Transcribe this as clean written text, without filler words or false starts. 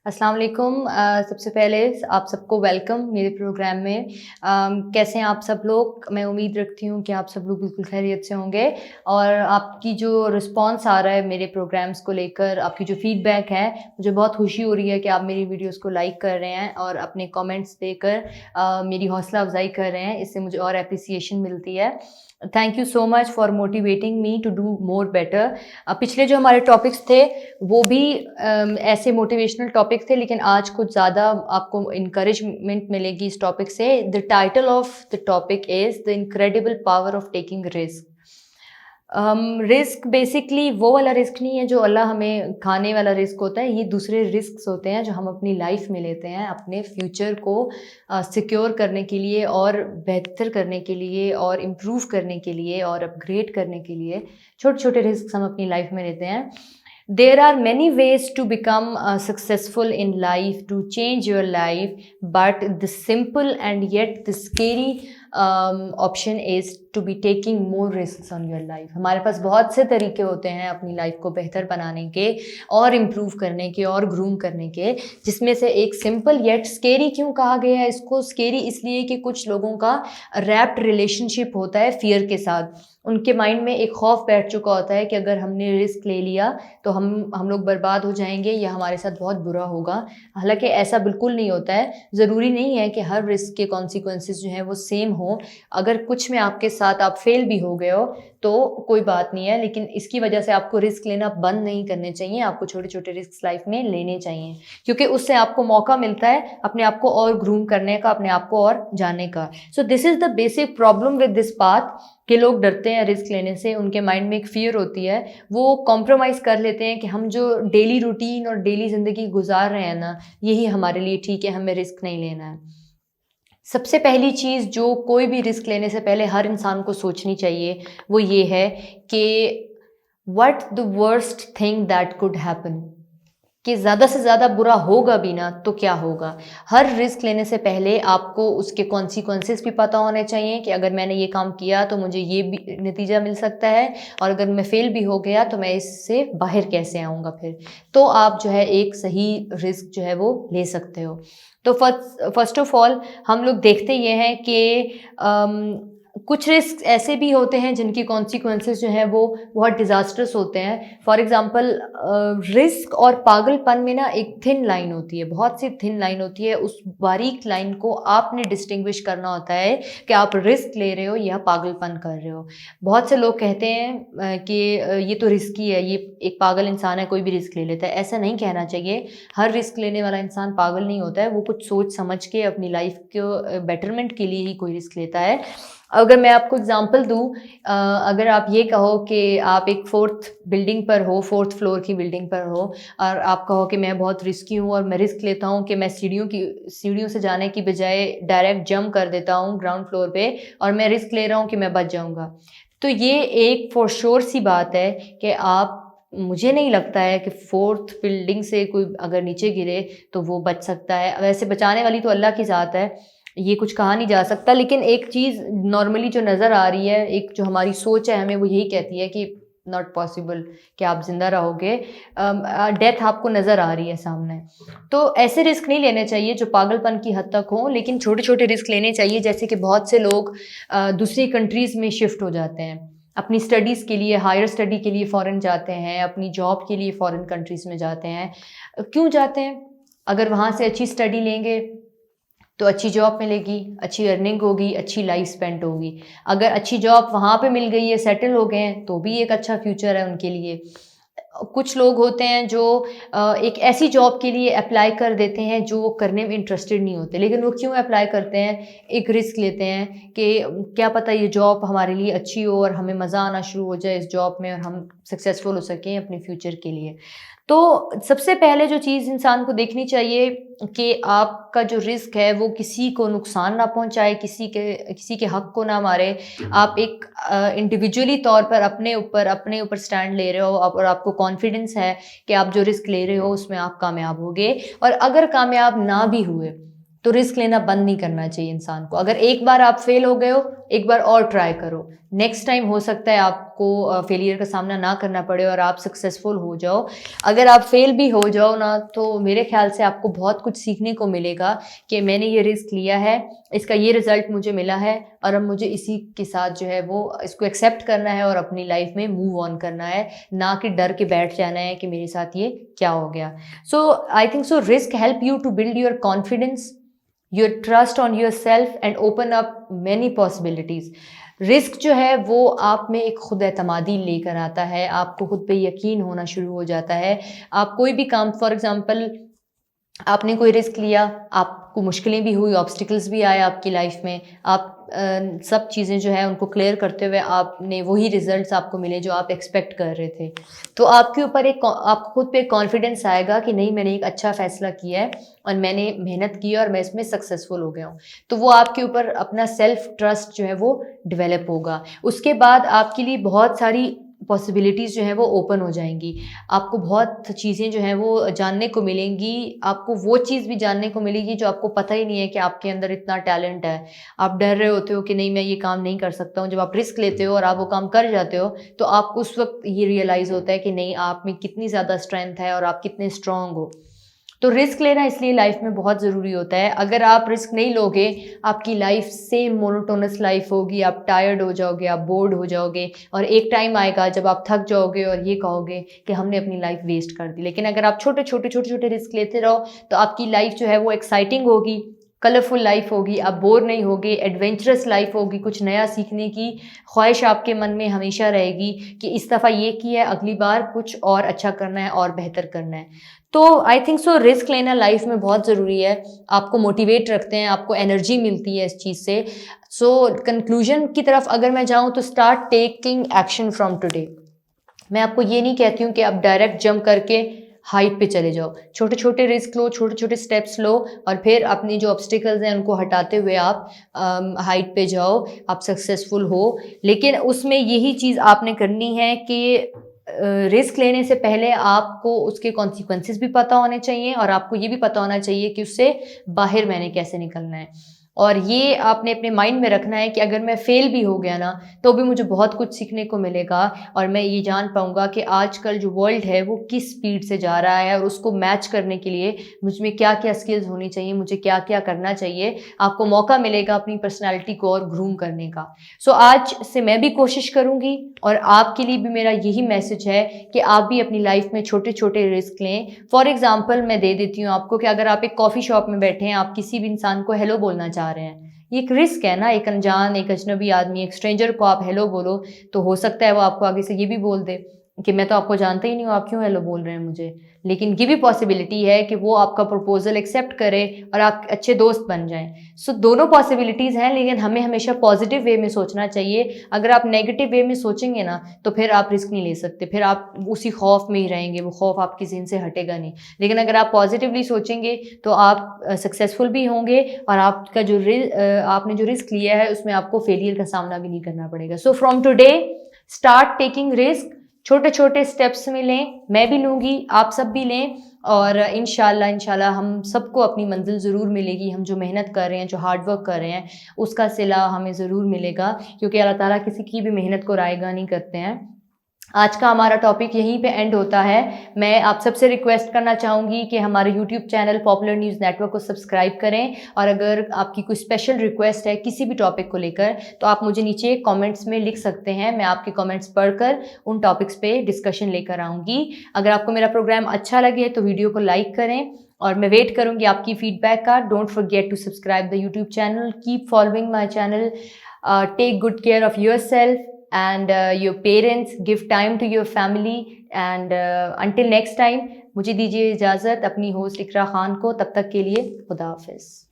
अस्सलाम वालेकुम। सबसे पहले आप सबको वेलकम मेरे प्रोग्राम में। कैसे हैं आप सब लोग? मैं उम्मीद रखती हूँ कि आप सब लोग बिल्कुल खैरियत से होंगे और आपकी जो रिस्पॉन्स आ रहा है मेरे प्रोग्राम्स को लेकर, आपकी जो फीडबैक है, मुझे बहुत खुशी हो रही है कि आप मेरी वीडियोस को लाइक कर रहे हैं और अपने कमेंट्स देकर मेरी हौसला अफजाई कर रहे हैं। इससे मुझे और एप्रिसिएशन मिलती है। Thank you so much for motivating me to do more better. पिछले जो हमारे टॉपिक्स थे वो भी ऐसे मोटिवेशनल टॉपिक थे, लेकिन आज कुछ ज़्यादा आपको इंकरेजमेंट मिलेगी इस टॉपिक से। The title of the topic is the incredible power of taking risk. Risk basically वो वाला रिस्क नहीं है जो अल्लाह हमें खाने वाला रिस्क होता है। ये दूसरे रिस्क होते हैं जो हम अपनी लाइफ में लेते हैं अपने फ्यूचर को सिक्योर करने के लिए और बेहतर करने के लिए और इम्प्रूव करने के लिए और अपग्रेड करने के लिए। छोटे छोटे रिस्क हम अपनी लाइफ में लेते हैं। There are many ways to become successful in life, to change your life, but the simple and yet the scary option is to be taking more risks on your life. हमारे पास बहुत से तरीके होते हैं अपनी लाइफ को बेहतर बनाने के और इम्प्रूव करने के और ग्रूम करने के, जिसमें से एक सिंपल येट स्केरी क्यों कहा गया है इसको? स्केरी इसलिए कि कुछ लोगों का रैप्ट रिलेशनशिप होता है फियर के साथ। उनके माइंड में एक खौफ बैठ चुका होता है कि अगर हमने रिस्क ले लिया तो हम लोग बर्बाद हो जाएंगे या हमारे साथ बहुत बुरा होगा। हालांकि ऐसा बिल्कुल नहीं होता है। ज़रूरी नहीं है कि हर रिस्क के कॉन्सिक्वेंसेस जो हैं वो सेम हो। अगर कुछ में आपके साथ आप फेल भी हो गए हो तो कोई बात नहीं है, लेकिन इसकी वजह से आपको रिस्क लेना बंद नहीं करने चाहिए। आपको छोटे छोटे रिस्क लाइफ में लेने चाहिए, क्योंकि उससे आपको मौका मिलता है अपने आप को और ग्रूम करने का, अपने आप को और जानने का। So this is the basic problem with this path कि लोग डरते हैं रिस्क लेने से। उनके माइंड में एक फियर होती है, वो कॉम्प्रोमाइज़ कर लेते हैं कि हम जो डेली रूटीन और डेली ज़िंदगी गुजार रहे हैं ना, यही हमारे लिए ठीक है, हमें रिस्क नहीं लेना है। सबसे पहली चीज़ जो कोई भी रिस्क लेने से पहले हर इंसान को सोचनी चाहिए वो ये है कि what the worst thing that could happen, कि ज़्यादा से ज़्यादा बुरा होगा भी ना तो क्या होगा। हर रिस्क लेने से पहले आपको उसके कॉन्सिक्वेंसेस भी पता होने चाहिए कि अगर मैंने ये काम किया तो मुझे ये भी नतीजा मिल सकता है, और अगर मैं फेल भी हो गया तो मैं इससे बाहर कैसे आऊँगा फिर। तो आप जो है एक सही रिस्क जो है वो ले सकते हो। तो फर्स्ट ऑफ ऑल हम लोग देखते ये हैं कि कुछ रिस्क ऐसे भी होते हैं जिनकी कॉन्सिक्वेंसेस जो हैं वो बहुत डिज़ास्टर्स होते हैं। फॉर एग्ज़ाम्पल रिस्क और पागलपन में ना एक थिन लाइन होती है, बहुत सी थिन लाइन होती है। उस बारीक लाइन को आपने डिस्टिंग्विश करना होता है कि आप रिस्क ले रहे हो या पागलपन कर रहे हो। बहुत से लोग कहते हैं कि ये तो रिस्की है, ये एक पागल इंसान है, कोई भी रिस्क ले लेता है। ऐसा नहीं कहना चाहिए। हर रिस्क लेने वाला इंसान पागल नहीं होता है, वो कुछ सोच समझ के अपनी लाइफ को बेटरमेंट के लिए ही कोई रिस्क लेता है। अगर मैं आपको एग्जांपल दूँ, अगर आप ये कहो कि आप एक फोर्थ बिल्डिंग पर हो, फोर्थ फ्लोर की बिल्डिंग पर हो, और आप कहो कि मैं बहुत रिस्की हूँ और मैं रिस्क लेता हूँ कि मैं सीढ़ियों से जाने की बजाय डायरेक्ट जंप कर देता हूँ ग्राउंड फ्लोर पे, और मैं रिस्क ले रहा हूँ कि मैं बच जाऊँगा। तो ये एक फॉर श्योर सी बात है कि आप, मुझे नहीं लगता है कि फोर्थ बिल्डिंग से कोई अगर नीचे गिरे तो वो बच सकता है। वैसे बचाने वाली तो अल्लाह की ज़ात है, ये कुछ कहा नहीं जा सकता। लेकिन एक चीज़ नॉर्मली जो नज़र आ रही है, एक जो हमारी सोच है हमें वो यही कहती है कि नॉट पॉसिबल कि आप ज़िंदा रहोगे। डेथ आपको नज़र आ रही है सामने। तो ऐसे रिस्क नहीं लेने चाहिए जो पागलपन की हद तक हों, लेकिन छोटे-छोटे रिस्क लेने चाहिए। जैसे कि बहुत से लोग दूसरी कंट्रीज़ में शिफ्ट हो जाते हैं अपनी स्टडीज़ के लिए, हायर स्टडी के लिए फ़ॉरेन जाते हैं, अपनी जॉब के लिए फ़ॉरेन कंट्रीज़ में जाते हैं। क्यों जाते हैं? अगर वहाँ से अच्छी स्टडी लेंगे तो अच्छी जॉब मिलेगी, अच्छी अर्निंग होगी, अच्छी लाइफ स्पेंड होगी। अगर अच्छी जॉब वहाँ पे मिल गई है, सेटल हो गए हैं, तो भी एक अच्छा फ्यूचर है उनके लिए। कुछ लोग होते हैं जो एक ऐसी जॉब के लिए अप्लाई कर देते हैं जो वो करने में इंटरेस्टेड नहीं होते, लेकिन वो क्यों अप्लाई करते हैं? एक रिस्क लेते हैं कि क्या पता ये जॉब हमारे लिए अच्छी हो और हमें मज़ा आना शुरू हो जाए इस जॉब में और हम सक्सेसफुल हो सकें अपने फ्यूचर के लिए। तो सबसे पहले जो चीज़ इंसान को देखनी चाहिए कि आपका जो रिस्क है वो किसी को नुकसान ना पहुंचाए, किसी के हक को ना मारे। आप एक इंडिविजुअली तौर पर अपने ऊपर स्टैंड ले रहे हो और आपको कॉन्फिडेंस है कि आप जो रिस्क ले रहे हो उसमें आप कामयाब होगे। और अगर कामयाब ना भी हुए तो रिस्क लेना बंद नहीं करना चाहिए इंसान को। अगर एक बार आप फेल हो गए हो एक बार और ट्राई करो। नेक्स्ट टाइम हो सकता है आपको फेलियर का सामना ना करना पड़े और आप सक्सेसफुल हो जाओ। अगर आप फेल भी हो जाओ ना, तो मेरे ख्याल से आपको बहुत कुछ सीखने को मिलेगा कि मैंने ये रिस्क लिया है, इसका ये रिजल्ट मुझे मिला है, और अब मुझे इसी के साथ जो है वो इसको एक्सेप्ट करना है और अपनी लाइफ में मूव ऑन करना है, ना कि डर के बैठ जाना है कि मेरे साथ ये क्या हो गया। So I think so risk help you to build your confidence, your trust on your self and open up many possibilities. Risk जो है वो आप में एक खुद एतमादी लेकर आता है, आपको खुद पे यकीन होना शुरू हो जाता है। आप कोई भी काम, फॉर एग्जांपल आपने कोई रिस्क लिया, आपको मुश्किलें भी हुई, ऑब्स्टिकल्स भी आए आपकी लाइफ में, आप सब चीज़ें जो है उनको क्लियर करते हुए आपने वही रिजल्ट्स आपको मिले जो आप एक्सपेक्ट कर रहे थे। तो आपके ऊपर आपको खुद पे कॉन्फिडेंस आएगा कि नहीं, मैंने एक अच्छा फ़ैसला किया है और मैंने मेहनत की है और मैं इसमें सक्सेसफुल हो गया हूँ। तो वो आपके ऊपर अपना सेल्फ ट्रस्ट जो है वो डेवलप होगा। उसके बाद आपके लिए बहुत सारी पॉसिबिलिटीज़ जो हैं वो ओपन हो जाएंगी। आपको बहुत चीज़ें जो हैं वो जानने को मिलेंगी, आपको वो चीज़ भी जानने को मिलेगी जो आपको पता ही नहीं है कि आपके अंदर इतना टैलेंट है। आप डर रहे होते हो कि नहीं, मैं ये काम नहीं कर सकता हूँ, जब आप रिस्क लेते हो और आप वो काम कर जाते हो तो आपको उस वक्त ये रियलाइज़ होता है कि नहीं, आप में कितनी ज़्यादा स्ट्रेंथ है और आप कितने स्ट्रॉन्ग हो। तो रिस्क लेना इसलिए लाइफ में बहुत ज़रूरी होता है। अगर आप रिस्क नहीं लोगे, आपकी लाइफ सेम मोनोटोनस लाइफ होगी, आप टायर्ड हो जाओगे, आप बोर्ड हो जाओगे, और एक टाइम आएगा जब आप थक जाओगे और ये कहोगे कि हमने अपनी लाइफ वेस्ट कर दी। लेकिन अगर आप छोटे छोटे रिस्क लेते रहो तो आपकी लाइफ जो है वो एक्साइटिंग होगी, कलरफुल लाइफ होगी, आप बोर नहीं होगे, एडवेंचरस लाइफ होगी, कुछ नया सीखने की ख्वाहिश आपके मन में हमेशा रहेगी कि इस दफ़ा ये किया है, अगली बार कुछ और अच्छा करना है और बेहतर करना है। तो आई थिंक सो रिस्क लेना लाइफ में बहुत ज़रूरी है, आपको मोटिवेट रखते हैं, आपको एनर्जी मिलती है इस चीज़ से। सो कंक्लूजन की तरफ अगर मैं जाऊँ तो start taking action from today. मैं आपको ये नहीं कहती हूँ कि आप डायरेक्ट जंप करके हाइट पे चले जाओ, छोटे छोटे रिस्क लो, छोटे छोटे स्टेप्स लो, और फिर अपनी जो ऑब्स्टिकल्स हैं उनको हटाते हुए आप हाइट पे जाओ, आप सक्सेसफुल हो। लेकिन उसमें यही चीज़ आपने करनी है कि रिस्क लेने से पहले आपको उसके कॉन्सिक्वेंसेस भी पता होने चाहिए और आपको ये भी पता होना चाहिए कि उससे बाहर मैंने कैसे निकलना है। और ये आपने अपने माइंड में रखना है कि अगर मैं फेल भी हो गया ना, तो भी मुझे बहुत कुछ सीखने को मिलेगा और मैं ये जान पाऊंगा कि आजकल जो वर्ल्ड है वो किस स्पीड से जा रहा है और उसको मैच करने के लिए मुझ में क्या क्या स्किल्स होनी चाहिए, मुझे क्या क्या करना चाहिए। आपको मौका मिलेगा अपनी पर्सनैलिटी को और ग्रूम करने का। सो आज से मैं भी कोशिश करूँगी और आपके लिए भी मेरा यही मैसेज है कि आप भी अपनी लाइफ में छोटे छोटे रिस्क लें। फॉर एग्जाम्पल मैं दे देती हूँ आपको कि अगर आप एक कॉफ़ी शॉप में बैठे हैं, आप किसी भी इंसान को हेलो बोलना चाह रहे हैं, ये एक रिस्क है ना। एक अनजान, एक अजनबी आदमी, एक स्ट्रेंजर को आप हेलो बोलो तो हो सकता है वो आपको आगे से ये भी बोल दे कि मैं तो आपको जानता ही नहीं हूँ, आप क्यों हेलो बोल रहे हैं मुझे। लेकिन ये भी पॉसिबिलिटी है कि वो आपका प्रपोजल एक्सेप्ट करे और आप अच्छे दोस्त बन जाएं। सो दोनों पॉसिबिलिटीज़ हैं, लेकिन हमें हमेशा पॉजिटिव वे में सोचना चाहिए। अगर आप नेगेटिव वे में सोचेंगे ना तो फिर आप रिस्क नहीं ले सकते, फिर आप उसी खौफ में ही रहेंगे, वो खौफ आपके ज़हन से हटेगा नहीं। लेकिन अगर आप पॉजिटिवली सोचेंगे तो आप सक्सेसफुल भी होंगे और आपका जो आपने जो रिस्क लिया है उसमें आपको फेलियर का सामना भी नहीं करना पड़ेगा। So from today start taking risk, छोटे छोटे स्टेप्स में लें, मैं भी लूँगी, आप सब भी लें, और इंशाल्लाह हम सबको अपनी मंजिल ज़रूर मिलेगी। हम जो मेहनत कर रहे हैं, जो हार्ड वर्क कर रहे हैं, उसका सिला हमें ज़रूर मिलेगा, क्योंकि अल्लाह ताला किसी की भी मेहनत को रायगा नहीं करते हैं। आज का हमारा टॉपिक यहीं पे एंड होता है। मैं आप सबसे रिक्वेस्ट करना चाहूँगी कि हमारे YouTube channel popular news network को सब्सक्राइब करें, और अगर आपकी कोई स्पेशल रिक्वेस्ट है किसी भी टॉपिक को लेकर तो आप मुझे नीचे कमेंट्स में लिख सकते हैं। मैं आपके कमेंट्स पढ़कर उन टॉपिक्स पे डिस्कशन लेकर आऊँगी। अगर आपको मेरा प्रोग्राम अच्छा लगे तो वीडियो को लाइक करें, और मैं वेट करूँगी आपकी फीडबैक का। Don't forget to subscribe the YouTube channel, keep following my channel, take good care of your self and your parents, give time to your family, and until next time मुझे दीजिए इजाज़त अपनी host इकरा खान को। तब तक के लिए खुदा हाफिज़।